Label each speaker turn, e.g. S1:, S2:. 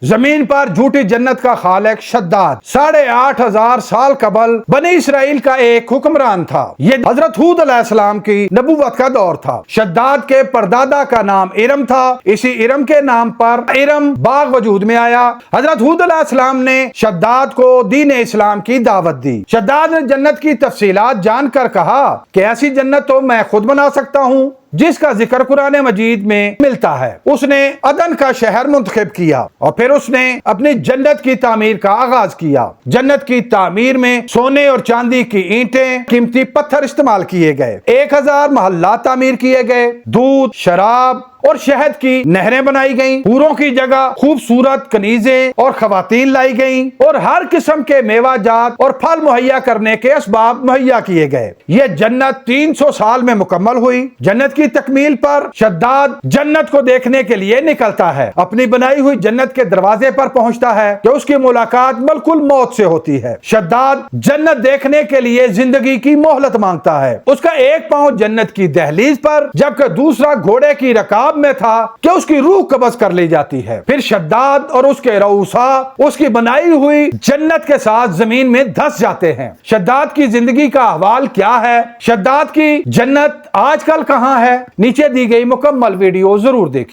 S1: زمین پر جھوٹی جنت کا خالق شداد 8,500 سال قبل بنی اسرائیل کا ایک حکمران تھا۔ یہ حضرت ہود علیہ السلام کی نبوت کا دور تھا۔ شداد کے پردادا کا نام ارم تھا۔ اسی ارم کے نام پر ارم باغ وجود میں آیا۔ حضرت ہود علیہ السلام نے شداد کو دین اسلام کی دعوت دی۔ شداد نے جنت کی تفصیلات جان کر کہا کہ ایسی جنت تو میں خود بنا سکتا ہوں جس کا ذکر قرآن مجید میں ملتا ہے۔ اس نے عدن کا شہر منتخب کیا اور پھر اس نے اپنی جنت کی تعمیر کا آغاز کیا۔ جنت کی تعمیر میں سونے اور چاندی کی اینٹیں، قیمتی پتھر استعمال کیے گئے۔ 1000 محلات تعمیر کیے گئے۔ دودھ، شراب اور شہد کی نہریں بنائی گئیں۔ حوروں کی جگہ خوبصورت کنیزیں اور خواتین لائی گئیں اور ہر قسم کے میوہ جات اور پھل مہیا کرنے کے اسباب مہیا کیے گئے۔ یہ جنت 300 سال میں مکمل ہوئی۔ جنت کی تکمیل پر شداد جنت کو دیکھنے کے لیے نکلتا ہے۔ اپنی بنائی ہوئی جنت کے دروازے پر پہنچتا ہے کہ اس کی ملاقات ملک الموت سے ہوتی ہے۔ شداد جنت دیکھنے کے لیے زندگی کی مہلت مانگتا ہے۔ اس کا ایک پاؤں جنت کی دہلیز پر جبکہ دوسرا گھوڑے کی رکاب میں تھا کہ اس کی روح قبض کر لی جاتی ہے۔ پھر شداد اور اس کے رؤسا اس کی بنائی ہوئی جنت کے ساتھ زمین میں دھس جاتے ہیں۔ شداد کی زندگی کا احوال کیا ہے؟ شداد کی جنت آج کل کہاں ہے؟ نیچے دی گئی مکمل ویڈیو ضرور دیکھیں۔